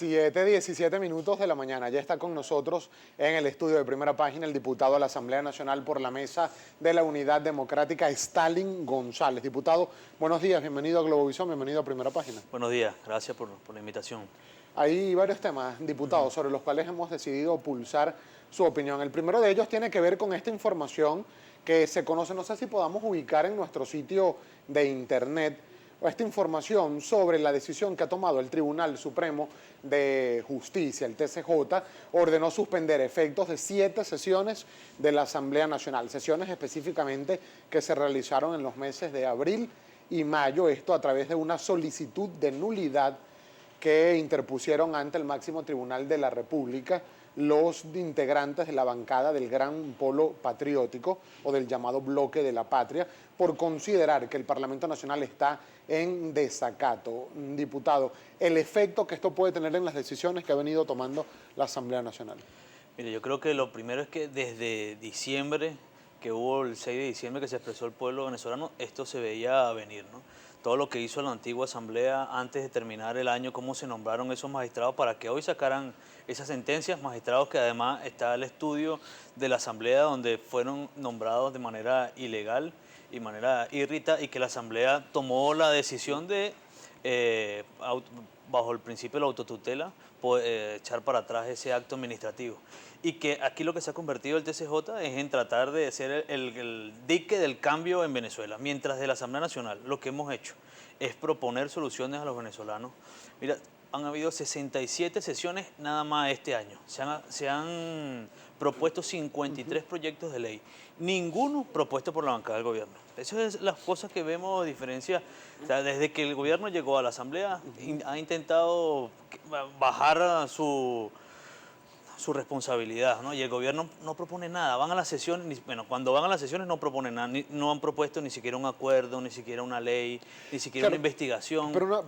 7:17 de la mañana. Ya está con nosotros en el estudio de Primera Página el diputado a la Asamblea Nacional por la Mesa de la Unidad Democrática, Stalin González. Diputado, buenos días, bienvenido a Globovisión, bienvenido a Primera Página. Buenos días, gracias por la invitación. Hay varios temas, diputado, sobre los cuales hemos decidido pulsar su opinión. El primero de ellos tiene que ver con esta información que se conoce, no sé si podamos ubicar en nuestro sitio de internet, esta información sobre la decisión que ha tomado el Tribunal Supremo de Justicia, el TCJ, ordenó suspender efectos de 7 sesiones de la Asamblea Nacional, sesiones específicamente que se realizaron en los meses de abril y mayo, esto a través de una solicitud de nulidad que interpusieron ante el máximo tribunal de la República los integrantes de la bancada del Gran Polo Patriótico o del llamado Bloque de la Patria, por considerar que el Parlamento Nacional está en desacato. Diputado, el efecto que esto puede tener en las decisiones que ha venido tomando la Asamblea Nacional. Mire, yo creo que lo primero es que desde diciembre, que hubo el 6 de diciembre que se expresó el pueblo venezolano, esto se veía venir, ¿no? Todo lo que hizo la antigua Asamblea antes de terminar el año, cómo se nombraron esos magistrados para que hoy sacaran esas sentencias, magistrados que además está el estudio de la Asamblea donde fueron nombrados de manera ilegal y manera irrita, y que la Asamblea tomó la decisión de, bajo el principio de la autotutela, echar para atrás ese acto administrativo. Y que aquí lo que se ha convertido el TCJ es en tratar de ser el dique del cambio en Venezuela. Mientras de la Asamblea Nacional lo que hemos hecho es proponer soluciones a los venezolanos. Mira, han habido 67 sesiones nada más este año. Se han propuesto 53 proyectos de ley, ninguno propuesto por la bancada del gobierno. Esas es las cosas que vemos diferencia. O sea, desde que el gobierno llegó a la Asamblea, ha intentado bajar su responsabilidad, ¿no? Y el gobierno no propone nada. Van a las sesiones, bueno, cuando van a las sesiones no proponen nada, no han propuesto ni siquiera un acuerdo, ni siquiera una ley, ni siquiera una investigación. Pero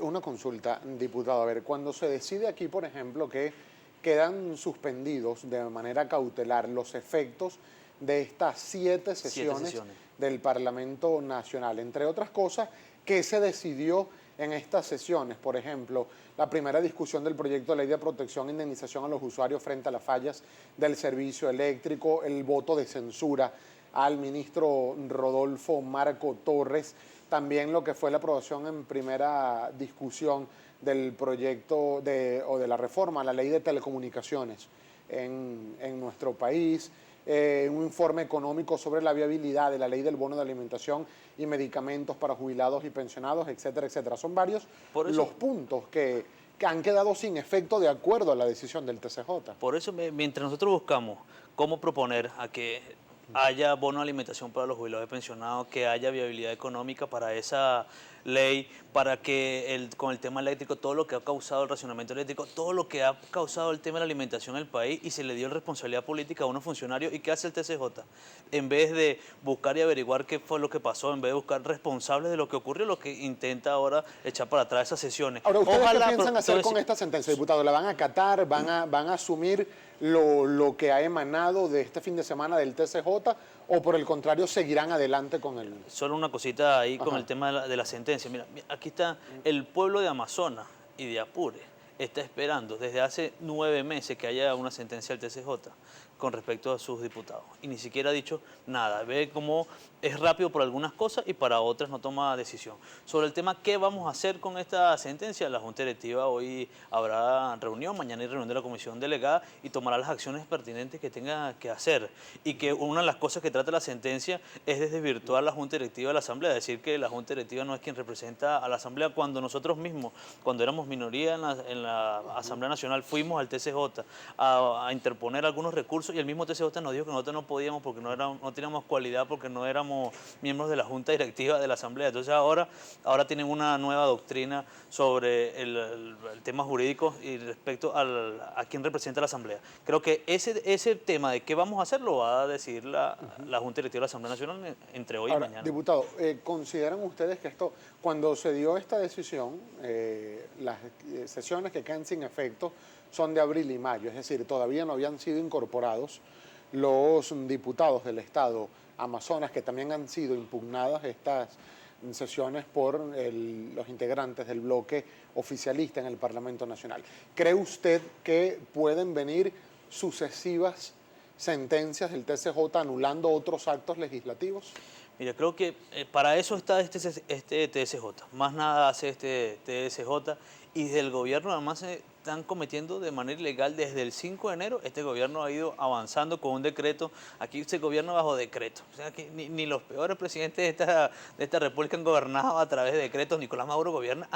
una consulta, diputado. A ver, cuando se decide aquí, por ejemplo, que quedan suspendidos de manera cautelar los efectos de estas 7 sesiones del Parlamento Nacional, entre otras cosas, ¿qué se decidió en estas sesiones? Por ejemplo, la primera discusión del proyecto de ley de protección e indemnización a los usuarios frente a las fallas del servicio eléctrico, el voto de censura al ministro Rodolfo Marco Torres, también lo que fue la aprobación en primera discusión del proyecto o de la reforma a la ley de telecomunicaciones en nuestro país, un informe económico sobre la viabilidad de la ley del bono de alimentación y medicamentos para jubilados y pensionados, etcétera, etcétera. Son varios los puntos que han quedado sin efecto de acuerdo a la decisión del TCJ. Por eso, mientras nosotros buscamos cómo proponer a que haya bono de alimentación para los jubilados y pensionados, que haya viabilidad económica para esa ley, para que con el tema eléctrico, todo lo que ha causado el racionamiento eléctrico, todo lo que ha causado el tema de la alimentación en el país, y se le dio responsabilidad política a unos funcionarios. ¿Y qué hace el TCJ? En vez de buscar y averiguar qué fue lo que pasó, en vez de buscar responsables de lo que ocurrió, lo que intenta ahora echar para atrás esas sesiones. Ahora, ¿ustedes qué piensan hacer con esta sentencia, diputado? ¿La van a acatar? ¿Van a asumir lo que ha emanado de este fin de semana del TCJ? ¿O por el contrario seguirán adelante con él? Solo una cosita ahí con el tema de la sentencia. Mira, aquí está el pueblo de Amazonas y de Apure. Está esperando desde hace 9 meses que haya una sentencia del TCJ con respecto a sus diputados. Y ni siquiera ha dicho nada. Ve cómo es rápido por algunas cosas y para otras no toma decisión. Sobre el tema, ¿qué vamos a hacer con esta sentencia? La Junta Directiva hoy habrá reunión, mañana hay reunión de la Comisión Delegada y tomará las acciones pertinentes que tenga que hacer. Y que una de las cosas que trata la sentencia es de desvirtuar la Junta Directiva de la Asamblea, decir que la Junta Directiva no es quien representa a la Asamblea, cuando nosotros mismos, cuando éramos minoría en la Asamblea Nacional, fuimos al TCJ a interponer algunos recursos, y el mismo TCJ nos dijo que nosotros no podíamos porque no teníamos cualidad, porque no éramos miembros de la Junta Directiva de la Asamblea. Entonces ahora tienen una nueva doctrina sobre el tema jurídico y respecto a quién representa la Asamblea. Creo que ese tema de qué vamos a hacer lo va a decidir la Junta Directiva de la Asamblea Nacional entre hoy y mañana. Diputado, ¿consideran ustedes que cuando se dio esta decisión, las sesiones que quedan sin efecto son de abril y mayo, es decir, todavía no habían sido incorporados los diputados del Estado Amazonas, que también han sido impugnadas estas sesiones por los integrantes del bloque oficialista en el Parlamento Nacional. ¿Cree usted que pueden venir sucesivas sentencias del TSJ anulando otros actos legislativos? Mira, creo que para eso está este TSJ. Más nada hace este TSJ y desde el gobierno además se están cometiendo de manera ilegal desde el 5 de enero. Este gobierno ha ido avanzando con un decreto. Aquí se gobierna bajo decreto. O sea, que ni los peores presidentes de esta república han gobernado a través de decretos. Nicolás Maduro gobierna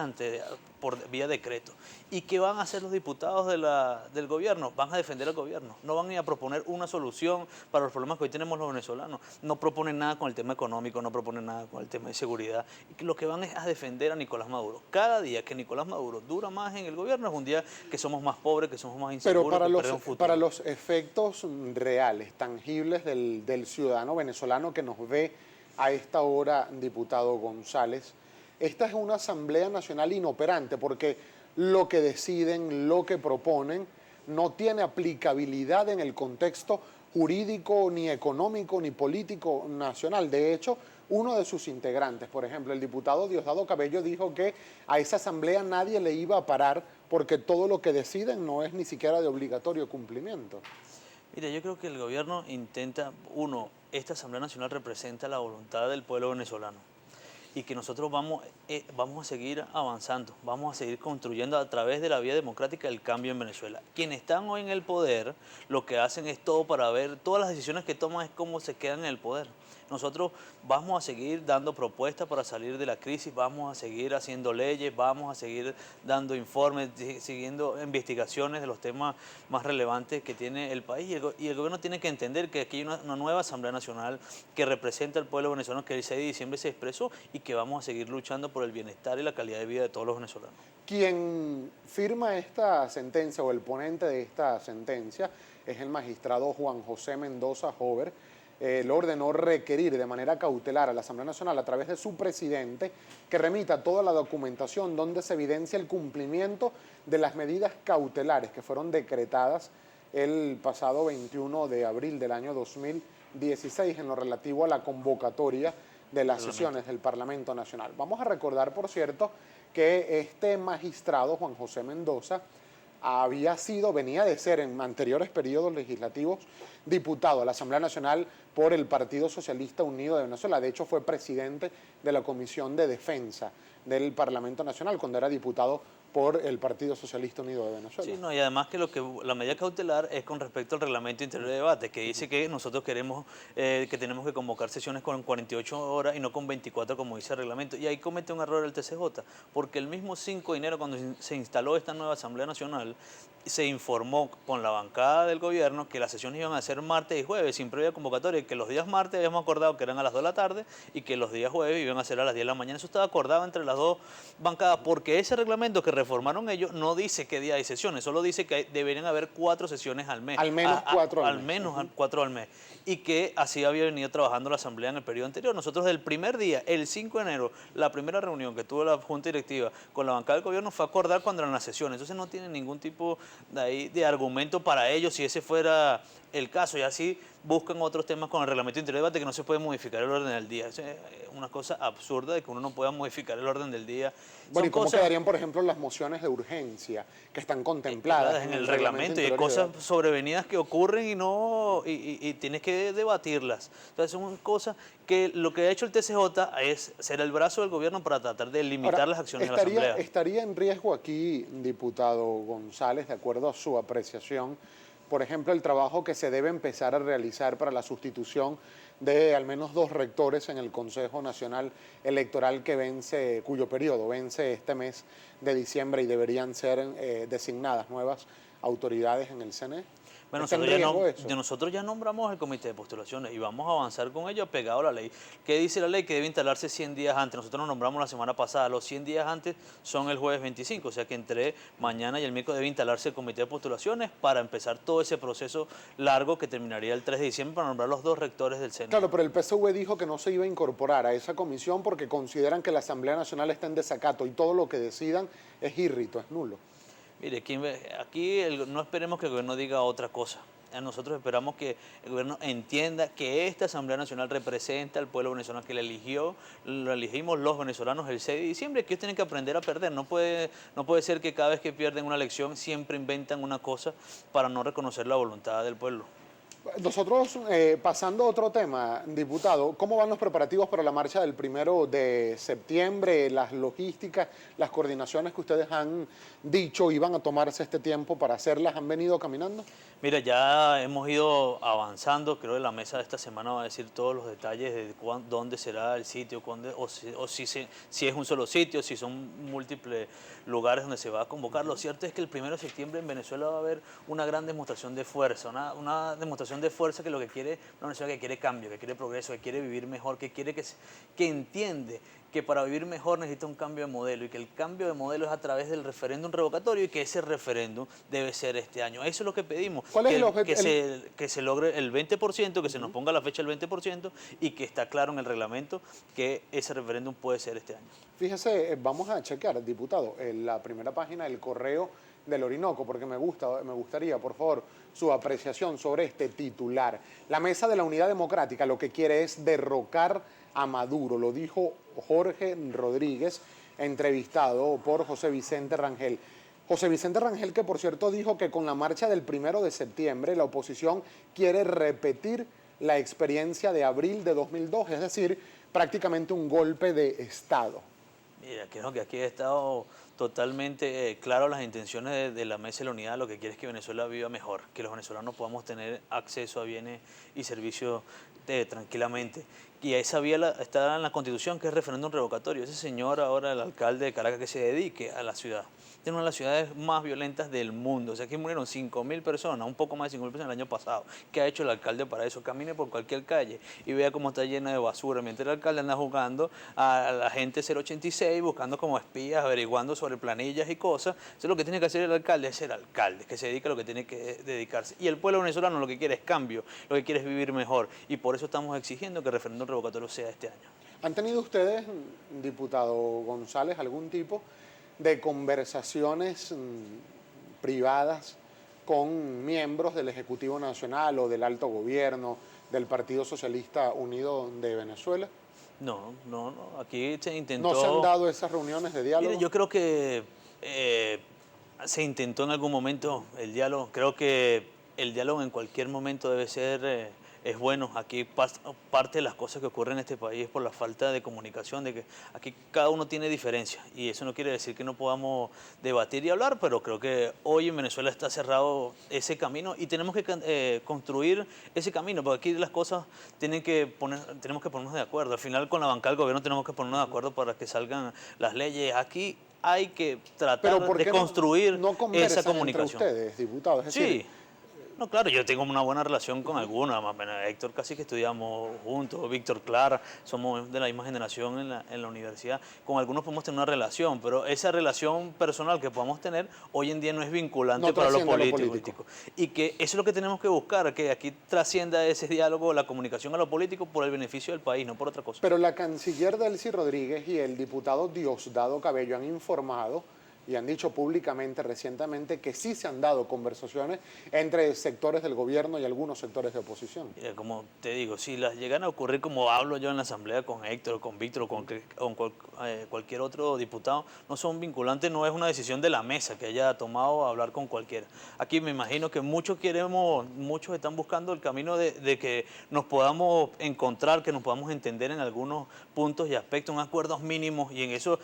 por vía decreto. ¿Y qué van a hacer los diputados del gobierno? Van a defender al gobierno. No van a proponer una solución para los problemas que hoy tenemos los venezolanos. No proponen nada con el tema económico, no proponen nada con el tema de seguridad. Y lo que van es a defender a Nicolás Maduro. Cada día que Nicolás Maduro dura más en el gobierno es un día que somos más pobres, que somos más inseguros. Pero para los efectos reales, tangibles del ciudadano venezolano que nos ve a esta hora, diputado González, esta es una Asamblea Nacional inoperante porque lo que deciden, lo que proponen, no tiene aplicabilidad en el contexto jurídico, ni económico, ni político nacional. De hecho, uno de sus integrantes, por ejemplo, el diputado Diosdado Cabello, dijo que a esa asamblea nadie le iba a parar porque todo lo que deciden no es ni siquiera de obligatorio cumplimiento. Mira, yo creo que el gobierno intenta, esta Asamblea Nacional representa la voluntad del pueblo venezolano y que nosotros vamos a seguir avanzando, vamos a seguir construyendo a través de la vía democrática el cambio en Venezuela. Quienes están hoy en el poder, lo que hacen es todo para ver, todas las decisiones que toman es cómo se quedan en el poder. Nosotros vamos a seguir dando propuestas para salir de la crisis, vamos a seguir haciendo leyes, vamos a seguir dando informes, siguiendo investigaciones de los temas más relevantes que tiene el país. Y el gobierno tiene que entender que aquí hay una nueva Asamblea Nacional que representa al pueblo venezolano, que el 6 de diciembre se expresó, y que vamos a seguir luchando por el bienestar y la calidad de vida de todos los venezolanos. Quien firma esta sentencia o el ponente de esta sentencia es el magistrado Juan José Mendoza Jover. Le ordenó requerir de manera cautelar a la Asamblea Nacional a través de su presidente que remita toda la documentación donde se evidencia el cumplimiento de las medidas cautelares que fueron decretadas el pasado 21 de abril del año 2016 en lo relativo a la convocatoria de las sesiones del Parlamento Nacional. Vamos a recordar, por cierto, que este magistrado, Juan José Mendoza, venía de ser en anteriores periodos legislativos diputado a la Asamblea Nacional por el Partido Socialista Unido de Venezuela. De hecho, fue presidente de la Comisión de Defensa del Parlamento Nacional cuando era diputado por el Partido Socialista Unido de Venezuela. Sí, no, y además que la medida cautelar es con respecto al reglamento interior de debate, que dice que nosotros queremos que tenemos que convocar sesiones con 48 horas y no con 24 como dice el reglamento. Y ahí comete un error el TCJ, porque el mismo 5 de enero cuando se instaló esta nueva Asamblea Nacional, se informó con la bancada del gobierno que las sesiones iban a ser martes y jueves sin previa convocatoria, y que los días martes habíamos acordado que eran a las 2 de la tarde y que los días jueves iban a ser a las 10 de la mañana. Eso estaba acordado entre las dos bancadas, porque ese reglamento que reformaron ellos no dice qué día hay sesiones, solo dice que deberían haber 4 sesiones al mes. Al menos 4 al mes. Al menos 4 al mes. Y que así había venido trabajando la Asamblea en el periodo anterior. Nosotros del primer día, el 5 de enero, la primera reunión que tuvo la Junta Directiva con la bancada del gobierno fue acordar cuando eran las sesiones. Entonces no tiene ningún tipo de argumento para ellos si ese fuera el caso. Y así buscan otros temas con el reglamento interior de debate que no se puede modificar el orden del día. Es una cosa absurda de que uno no pueda modificar el orden del día. Bueno, ¿y cómo quedarían, por ejemplo, las mociones de urgencia que están contempladas en el reglamento? Y hay cosas sobrevenidas que ocurren y tienes que debatirlas. Entonces son cosas que lo que ha hecho el TCJ es ser el brazo del gobierno para tratar de limitar las acciones de la Asamblea. ¿Estaría en riesgo aquí, diputado González, de acuerdo a su apreciación, por ejemplo, el trabajo que se debe empezar a realizar para la sustitución de al menos 2 rectores en el Consejo Nacional Electoral cuyo periodo vence este mes de diciembre y deberían ser designadas nuevas autoridades en el CNE? Bueno, nosotros ya nombramos el comité de postulaciones y vamos a avanzar con ello pegado a la ley. ¿Qué dice la ley? Que debe instalarse 100 días antes. Nosotros nos nombramos la semana pasada. Los 100 días antes son el jueves 25, o sea que entre mañana y el miércoles debe instalarse el comité de postulaciones para empezar todo ese proceso largo que terminaría el 3 de diciembre para nombrar los 2 rectores del CNE. Claro, pero el PSV dijo que no se iba a incorporar a esa comisión porque consideran que la Asamblea Nacional está en desacato y todo lo que decidan es írrito, es nulo. Mire, aquí no esperemos que el gobierno diga otra cosa. nosotros esperamos que el gobierno entienda que esta Asamblea Nacional representa al pueblo venezolano que le eligió, lo elegimos los venezolanos el 6 de diciembre, que ellos tienen que aprender a perder. No puede ser que cada vez que pierden una elección siempre inventan una cosa para no reconocer la voluntad del pueblo. Nosotros, pasando a otro tema, diputado, ¿cómo van los preparativos para la marcha del 1 de septiembre? Las logísticas, las coordinaciones que ustedes han dicho iban a tomarse este tiempo para hacerlas, ¿han venido caminando? Mira, ya hemos ido avanzando, creo que la mesa de esta semana va a decir todos los detalles de dónde será el sitio, si es un solo sitio, si son múltiples lugares donde se va a convocar. Lo cierto es que el 1 de septiembre en Venezuela va a haber una gran demostración de fuerza, una demostración de fuerza que lo que quiere, una Venezuela que quiere cambio, que quiere progreso, que quiere vivir mejor, que entiende que para vivir mejor necesita un cambio de modelo y que el cambio de modelo es a través del referéndum revocatorio y que ese referéndum debe ser este año. Eso es lo que pedimos, ¿Cuál es el que se logre el 20%, que se nos ponga la fecha del 20% y que está claro en el reglamento que ese referéndum puede ser este año. Fíjese, vamos a chequear, diputado, en la primera página del Correo del Orinoco, porque me gustaría, por favor, su apreciación sobre este titular. La Mesa de la Unidad Democrática lo que quiere es derrocar a Maduro, lo dijo Jorge Rodríguez, entrevistado por José Vicente Rangel. José Vicente Rangel, que por cierto dijo que con la marcha del 1 de septiembre la oposición quiere repetir la experiencia de abril de 2002, es decir, prácticamente un golpe de Estado. Mira, creo que aquí ha estado totalmente claro las intenciones de la Mesa de la Unidad. Lo que quiere es que Venezuela viva mejor, que los venezolanos podamos tener acceso a bienes y servicios tranquilamente. Y esa vía está en la Constitución, que es referéndum revocatorio. Ese señor ahora, el alcalde de Caracas, que se dedique a la ciudad. Es una de las ciudades más violentas del mundo. O sea, aquí murieron 5.000 personas, un poco más de 5.000 personas el año pasado. ¿Qué ha hecho el alcalde para eso? Camine por cualquier calle y vea cómo está llena de basura. Mientras el alcalde anda jugando a la gente 086, buscando como espías, averiguando sobre planillas y cosas. Eso es lo que tiene que hacer el alcalde, es ser alcalde, que se dedique a lo que tiene que dedicarse. Y el pueblo venezolano lo que quiere es cambio, lo que quiere es vivir mejor. Y por eso estamos exigiendo que el referéndum revocatorio sea este año. ¿Han tenido ustedes, diputado González, algún tipo de conversaciones privadas con miembros del Ejecutivo Nacional o del Alto Gobierno del Partido Socialista Unido de Venezuela? No, aquí se intentó... ¿No se han dado esas reuniones de diálogo? Mire, yo creo que se intentó en algún momento el diálogo. Creo que el diálogo en cualquier momento debe ser... es bueno. Aquí parte de las cosas que ocurren en este país es por la falta de comunicación, de que aquí cada uno tiene diferencias y eso no quiere decir que no podamos debatir y hablar, pero creo que hoy en Venezuela está cerrado ese camino y tenemos que construir ese camino, porque aquí las cosas tenemos que ponernos de acuerdo. Al final con la bancada del gobierno tenemos que ponernos de acuerdo para que salgan las leyes. Aquí hay que tratar de construir esa comunicación. Entre ustedes, diputados, es decir, sí. No, claro, yo tengo una buena relación con algunos, más o menos Héctor casi que estudiamos juntos, Víctor Clara, somos de la misma generación en la universidad, con algunos podemos tener una relación, pero esa relación personal que podamos tener hoy en día no es vinculante para lo político. Y que eso es lo que tenemos que buscar, que aquí trascienda ese diálogo, la comunicación a lo político por el beneficio del país, no por otra cosa. Pero la canciller Delcy Rodríguez y el diputado Diosdado Cabello han informado y han dicho públicamente recientemente que sí se han dado conversaciones entre sectores del gobierno y algunos sectores de oposición. Como te digo, si las llegan a ocurrir como hablo yo en la asamblea con Héctor, con Víctor o con cualquier otro diputado, no son vinculantes, no es una decisión de la mesa que haya tomado hablar con cualquiera. Aquí me imagino que muchos están buscando el camino de que nos podamos encontrar, que nos podamos entender en algunos puntos y aspectos, en acuerdos mínimos, y en eso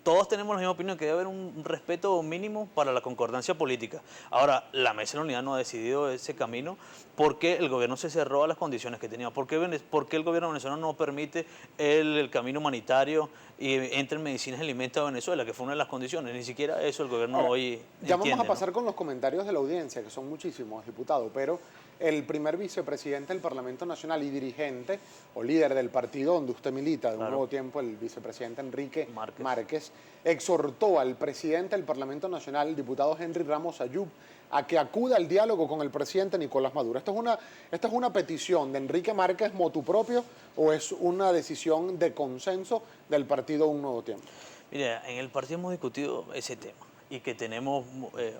todos tenemos la misma opinión, que debe haber un respeto mínimo para la concordancia política. Ahora, la Mesa de la Unidad no ha decidido ese camino porque el gobierno se cerró a las condiciones que tenía. ¿Por qué el gobierno venezolano no permite el camino humanitario y entre medicinas y alimentos a Venezuela, que fue una de las condiciones? Ni siquiera eso el gobierno hoy entiende. Ya vamos a pasar con los comentarios de la audiencia, que son muchísimos, diputado, pero el primer vicepresidente del Parlamento Nacional y dirigente o líder del partido donde usted milita, de un nuevo tiempo, el vicepresidente Enrique Márquez, exhortó al presidente del Parlamento Nacional, el diputado Henry Ramos Ayub, a que acuda al diálogo con el presidente Nicolás Maduro. ¿Esta es una petición de Enrique Márquez motu propio o es una decisión de consenso del partido Un Nuevo Tiempo? Mira, en el partido hemos discutido ese tema y que tenemos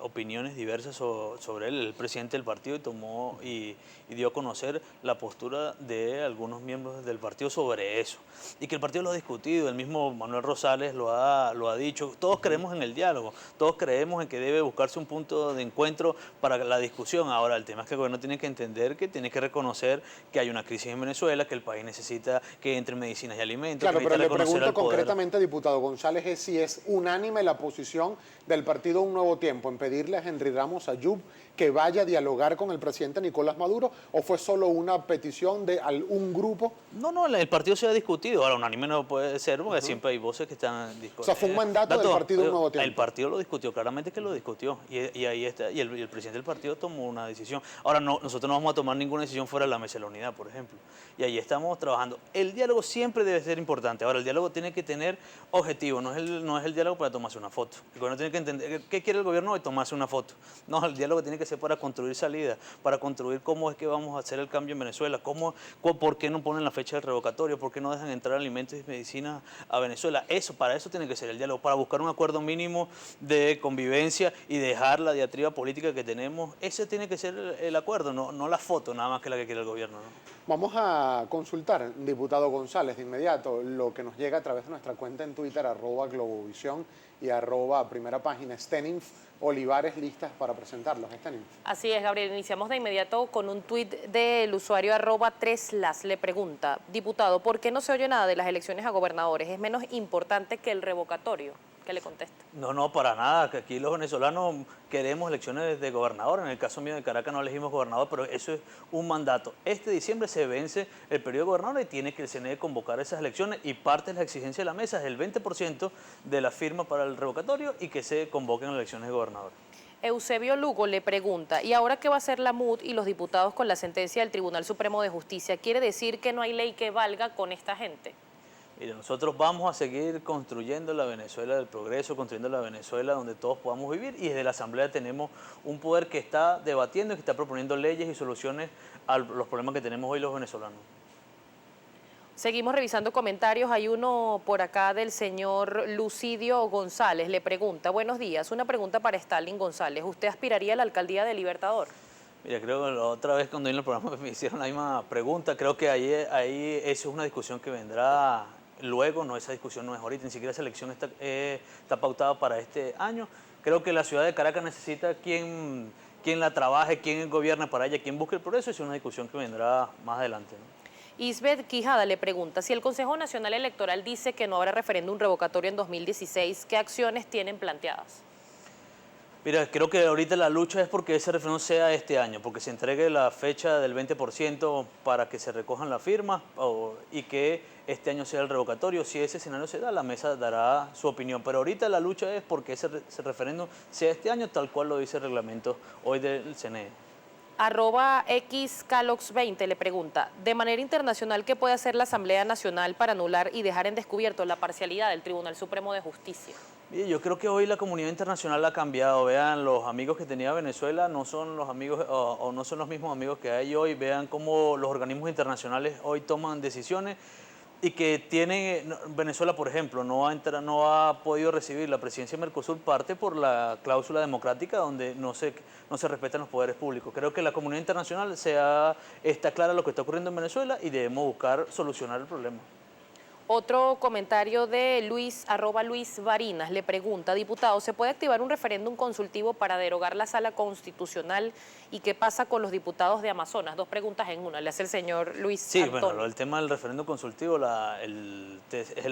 opiniones diversas sobre él. El presidente del partido tomó y dio a conocer la postura de algunos miembros del partido sobre eso. Y que el partido lo ha discutido, el mismo Manuel Rosales lo ha dicho. Todos creemos en el diálogo, todos creemos en que debe buscarse un punto de encuentro para la discusión. Ahora, el tema es que el gobierno tiene que entender que tiene que reconocer que hay una crisis en Venezuela, que el país necesita que entren medicinas y alimentos. Claro, pero le pregunto concretamente, diputado González, es si es unánime la posición del partido Un Nuevo Tiempo en pedirle a Henry Ramos Ayub que vaya a dialogar con el presidente Nicolás Maduro, o fue solo una petición de un grupo. No, el partido se ha discutido. Ahora, unánime no puede ser, porque siempre hay voces que están discutiendo. O sea, fue un mandato del partido Un Nuevo Tiempo. El partido lo discutió, claramente que lo discutió. Y ahí está. Y el presidente del partido tomó una decisión. Ahora, nosotros no vamos a tomar ninguna decisión fuera de la mesa de la unidad, por ejemplo. Y ahí estamos trabajando. El diálogo siempre debe ser importante. Ahora, el diálogo tiene que tener objetivo. No es el diálogo para tomarse una foto. El gobierno tiene que entender qué quiere el gobierno y tomarse una foto. No, el diálogo tiene que ser para construir salidas, para construir cómo es que vamos a hacer el cambio en Venezuela, por qué no ponen la fecha del revocatorio, por qué no dejan entrar alimentos y medicinas a Venezuela. Para eso tiene que ser el diálogo, para buscar un acuerdo mínimo de convivencia y dejar la diatriba política que tenemos. Ese tiene que ser el acuerdo, no la foto nada más que la que quiere el gobierno, ¿no? Vamos a consultar, diputado González, de inmediato lo que nos llega a través de nuestra cuenta en Twitter, @Globovisión y @Primera Página. Steninf Olivares, listas para presentarlos. Steninf. Así es, Gabriel. Iniciamos de inmediato con un tuit del usuario @3las. Le pregunta, diputado, ¿por qué no se oye nada de las elecciones a gobernadores? ¿Es menos importante que el revocatorio? ¿Qué le contesta? No, para nada, que aquí los venezolanos queremos elecciones de gobernador. En el caso mío de Caracas no elegimos gobernador, pero eso es un mandato. Este diciembre se vence el periodo de gobernador y tiene que el CNE convocar esas elecciones, y parte de la exigencia de la mesa es el 20% de la firma para el revocatorio y que se convoquen elecciones de gobernador. Eusebio Lugo le pregunta, ¿y ahora qué va a hacer la MUD y los diputados con la sentencia del Tribunal Supremo de Justicia? ¿Quiere decir que no hay ley que valga con esta gente? Mire, nosotros vamos a seguir construyendo la Venezuela del progreso, construyendo la Venezuela donde todos podamos vivir, y desde la Asamblea tenemos un poder que está debatiendo y que está proponiendo leyes y soluciones a los problemas que tenemos hoy los venezolanos. Seguimos revisando comentarios. Hay uno por acá del señor Lucidio González. Le pregunta, buenos días, una pregunta para Stalin González. ¿Usted aspiraría a la alcaldía de Libertador? Mira, creo que la otra vez cuando vine al programa me hicieron la misma pregunta. Creo que ahí eso es una discusión que vendrá luego, esa discusión no es ahorita, ni siquiera esa elección está pautada para este año. Creo que la ciudad de Caracas necesita quien la trabaje, quien gobierne para ella, quien busque el progreso, y es una discusión que vendrá más adelante, ¿no? Isbeth Quijada le pregunta, si el Consejo Nacional Electoral dice que no habrá referéndum revocatorio en 2016, ¿qué acciones tienen planteadas? Mira, creo que ahorita la lucha es porque ese referéndum sea este año, porque se entregue la fecha del 20% para que se recojan las firmas y que este año sea el revocatorio. Si ese escenario se da, la mesa dará su opinión. Pero ahorita la lucha es porque ese referéndum sea este año, tal cual lo dice el reglamento hoy del CNE. @xcalox20 le pregunta, de manera internacional, ¿qué puede hacer la Asamblea Nacional para anular y dejar en descubierto la parcialidad del Tribunal Supremo de Justicia? Yo creo que hoy la comunidad internacional ha cambiado. Vean, los amigos que tenía Venezuela no son los amigos o no son los mismos amigos que hay hoy. Vean cómo los organismos internacionales hoy toman decisiones y que Venezuela, por ejemplo, no ha podido recibir la presidencia de Mercosur, parte por la cláusula democrática donde no se respetan los poderes públicos. Creo que la comunidad internacional está clara lo que está ocurriendo en Venezuela y debemos buscar solucionar el problema. Otro comentario de Luis Varinas le pregunta, diputado, ¿se puede activar un referéndum consultivo para derogar la sala constitucional? ¿Y qué pasa con los diputados de Amazonas? Dos preguntas en una, le hace el señor Luis Antonio. Bueno, el tema del referéndum consultivo, la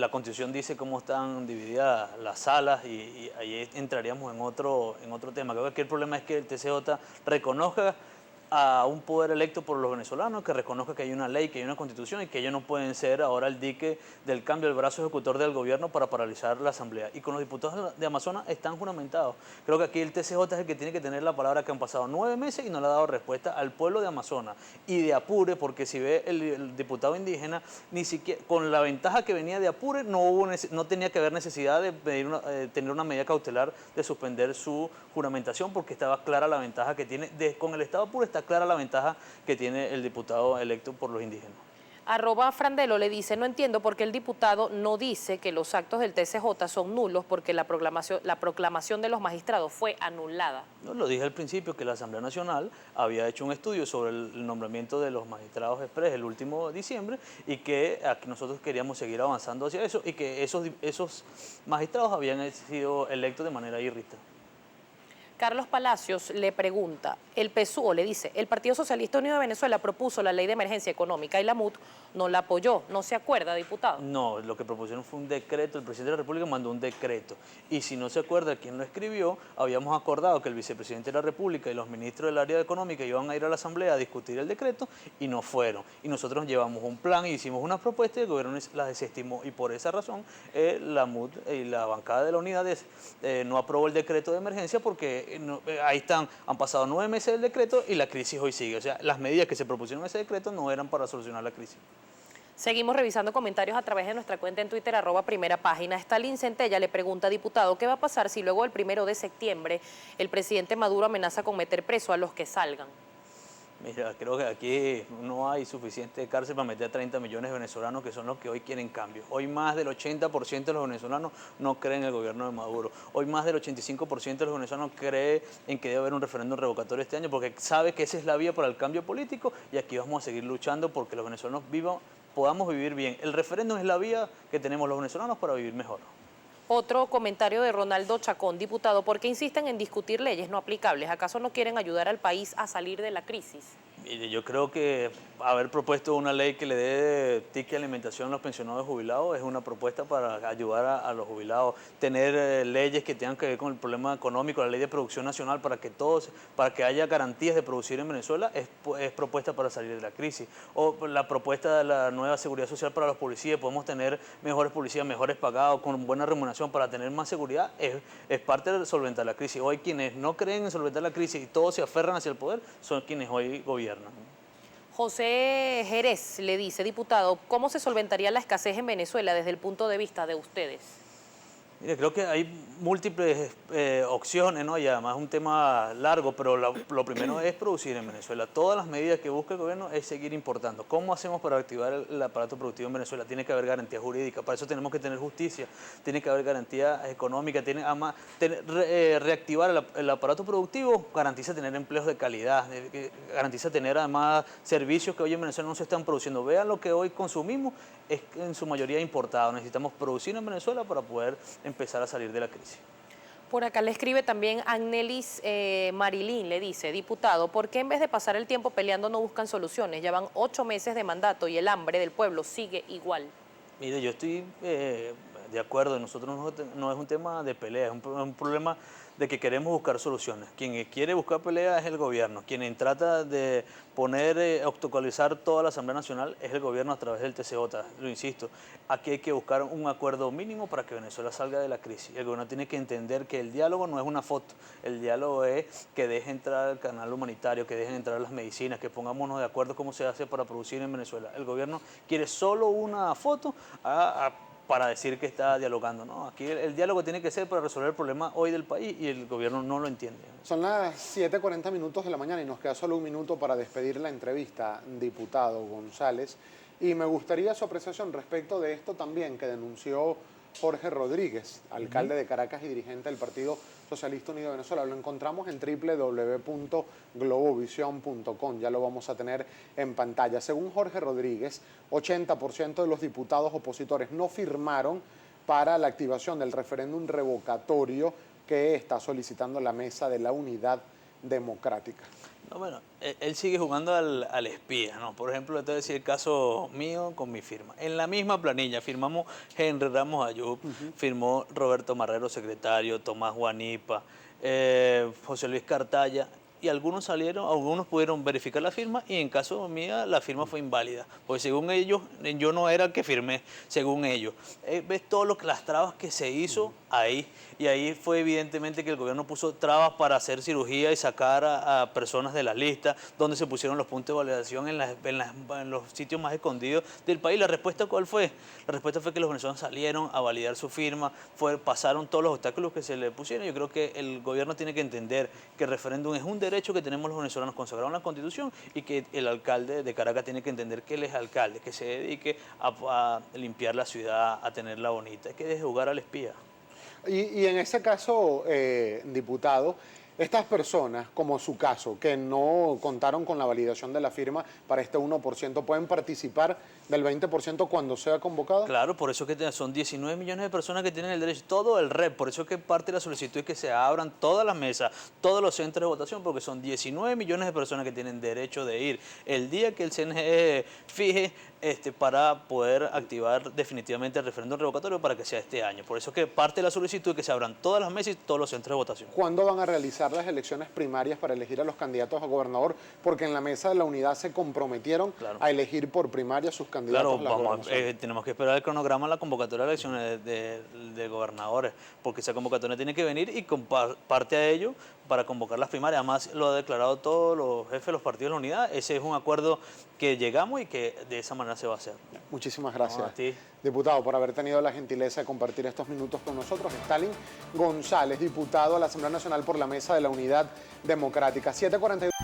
Constitución dice cómo están divididas las salas y ahí entraríamos en otro tema. Creo que aquí el problema es que el TCJ reconozca a un poder electo por los venezolanos, que reconozca que hay una ley, que hay una constitución y que ellos no pueden ser ahora el dique del cambio, el brazo ejecutor del gobierno para paralizar la asamblea. Y con los diputados de Amazonas están juramentados. Creo que aquí el TCJ es el que tiene que tener la palabra, que han pasado 9 meses y no le ha dado respuesta al pueblo de Amazonas y de Apure, porque si ve el diputado indígena, ni siquiera con la ventaja que venía de Apure no tenía que haber necesidad de tener una medida cautelar de suspender su juramentación, porque estaba clara la ventaja que tiene. Con el Estado Apure está clara la ventaja que tiene el diputado electo por los indígenas. @Frandelo le dice, no entiendo por qué el diputado no dice que los actos del TCJ son nulos porque la proclamación de los magistrados fue anulada. No, lo dije al principio que la Asamblea Nacional había hecho un estudio sobre el nombramiento de los magistrados express el último diciembre y que aquí nosotros queríamos seguir avanzando hacia eso y que esos magistrados habían sido electos de manera irrita. Carlos Palacios le pregunta, el PSUV le dice, el Partido Socialista Unido de Venezuela propuso la ley de emergencia económica y la MUD no la apoyó. ¿No se acuerda, diputado? No, lo que propusieron fue un decreto, el presidente de la República mandó un decreto. Y si no se acuerda quién lo escribió, habíamos acordado que el vicepresidente de la República y los ministros del área económica iban a ir a la Asamblea a discutir el decreto y no fueron. Y nosotros llevamos un plan y hicimos una propuesta y el gobierno la desestimó. Y por esa razón la MUD y la bancada de la unidad no aprobó el decreto de emergencia porque ahí han pasado 9 meses del decreto y la crisis hoy sigue. O sea, las medidas que se propusieron en ese decreto no eran para solucionar la crisis. Seguimos revisando comentarios a través de nuestra cuenta en Twitter, @primera página. Stalin Centella le pregunta, diputado, ¿qué va a pasar si luego del 1 de septiembre el presidente Maduro amenaza con meter preso a los que salgan? Mira, creo que aquí no hay suficiente cárcel para meter a 30 millones de venezolanos que son los que hoy quieren cambio. Hoy más del 80% de los venezolanos no creen en el gobierno de Maduro. Hoy más del 85% de los venezolanos cree en que debe haber un referéndum revocatorio este año porque sabe que esa es la vía para el cambio político y aquí vamos a seguir luchando porque los venezolanos podamos vivir bien. El referéndum es la vía que tenemos los venezolanos para vivir mejor. Otro comentario de Ronaldo Chacón, diputado, ¿por qué insisten en discutir leyes no aplicables? ¿Acaso no quieren ayudar al país a salir de la crisis? Mire, yo creo que haber propuesto una ley que le dé ticket de alimentación a los pensionados jubilados es una propuesta para ayudar a los jubilados. Tener leyes que tengan que ver con el problema económico, la ley de producción nacional para que haya garantías de producir en Venezuela es propuesta para salir de la crisis. O la propuesta de la nueva seguridad social para los policías, podemos tener mejores policías, mejores pagados, con buena remuneración para tener más seguridad, es parte de solventar la crisis. Hoy quienes no creen en solventar la crisis y todos se aferran hacia el poder son quienes hoy gobiernan. José Jerez le dice, diputado, ¿cómo se solventaría la escasez en Venezuela desde el punto de vista de ustedes? Mire, creo que hay múltiples opciones, ¿no? Y además es un tema largo, pero lo primero es producir en Venezuela. Todas las medidas que busca el gobierno es seguir importando. ¿Cómo hacemos para activar el aparato productivo en Venezuela? Tiene que haber garantía jurídica, para eso tenemos que tener justicia, tiene que haber garantía económica, reactivar el aparato productivo, garantiza tener empleos de calidad, garantiza tener además servicios que hoy en Venezuela no se están produciendo. Vean lo que hoy consumimos, es en su mayoría importado. Necesitamos producir en Venezuela para poder empezar a salir de la crisis. Por acá le escribe también Agnelis Marilín, le dice, diputado, ¿por qué en vez de pasar el tiempo peleando no buscan soluciones? Ya van 8 meses de mandato y el hambre del pueblo sigue igual. Mire, yo estoy de acuerdo, nosotros no es un tema de pelea, es un problema de que queremos buscar soluciones. Quien quiere buscar pelea es el gobierno, quien trata de obstaculizar toda la Asamblea Nacional es el gobierno a través del TCJ, lo insisto. Aquí hay que buscar un acuerdo mínimo para que Venezuela salga de la crisis. El gobierno tiene que entender que el diálogo no es una foto, el diálogo es que deje entrar el canal humanitario, que dejen entrar las medicinas, que pongámonos de acuerdo cómo se hace para producir en Venezuela. El gobierno quiere solo una foto para decir que está dialogando, ¿no? Aquí el diálogo tiene que ser para resolver el problema hoy del país y el gobierno no lo entiende. Son las 7:40 minutos de la mañana y nos queda solo un minuto para despedir la entrevista, diputado González. Y me gustaría su apreciación respecto de esto también que denunció Jorge Rodríguez, alcalde de Caracas y dirigente del Partido Socialista Unido de Venezuela. Lo encontramos en www.globovision.com, ya lo vamos a tener en pantalla. Según Jorge Rodríguez, 80% de los diputados opositores no firmaron para la activación del referéndum revocatorio que está solicitando la Mesa de la Unidad Democrática. No, bueno, él sigue jugando al espía, ¿no? Por ejemplo, le voy a decir el caso mío con mi firma. En la misma planilla firmamos Henry Ramos Ayub, firmó Roberto Marrero, secretario, Tomás Guanipa, José Luis Cartaya, y algunos pudieron verificar la firma y en caso mía la firma fue inválida, porque según ellos, yo no era el que firmé, según ellos. ¿Ves todas las trabas que se hizo ahí? Y ahí fue evidentemente que el gobierno puso trabas para hacer cirugía y sacar a personas de las listas, donde se pusieron los puntos de validación en los sitios más escondidos del país. ¿La respuesta cuál fue? La respuesta fue que los venezolanos salieron a validar su firma, pasaron todos los obstáculos que se le pusieron. Yo creo que el gobierno tiene que entender que el referéndum es un derecho derecho que tenemos los venezolanos consagrado en la Constitución y que el alcalde de Caracas tiene que entender que él es alcalde, que se dedique a limpiar la ciudad, a tenerla bonita, que deje de jugar al espía. Y en ese caso, diputado, estas personas, como su caso, que no contaron con la validación de la firma para este 1%, ¿pueden participar del 20% cuando sea convocado? Claro, por eso que son 19 millones de personas que tienen el derecho, todo el REP, por eso que parte de la solicitud es que se abran todas las mesas, todos los centros de votación, porque son 19 millones de personas que tienen derecho de ir el día que el CNE fije para poder activar definitivamente el referéndum revocatorio para que sea este año. Por eso que parte de la solicitud es que se abran todas las mesas y todos los centros de votación. ¿Cuándo van a realizar las elecciones primarias para elegir a los candidatos a gobernador? Porque en la mesa de la unidad se comprometieron a elegir por primaria sus candidatos a la gobernación. Tenemos que esperar el cronograma de la convocatoria de elecciones de gobernadores, porque esa convocatoria tiene que venir y parte a ello para convocar las primarias. Además, lo ha declarado todos los jefes de los partidos de la unidad. Ese es un acuerdo que llegamos y que de esa manera se va a hacer. Muchísimas gracias, a ti, diputado, por haber tenido la gentileza de compartir estos minutos con nosotros. Stalin González, diputado a la Asamblea Nacional por la Mesa de la Unidad Democrática. 7:42.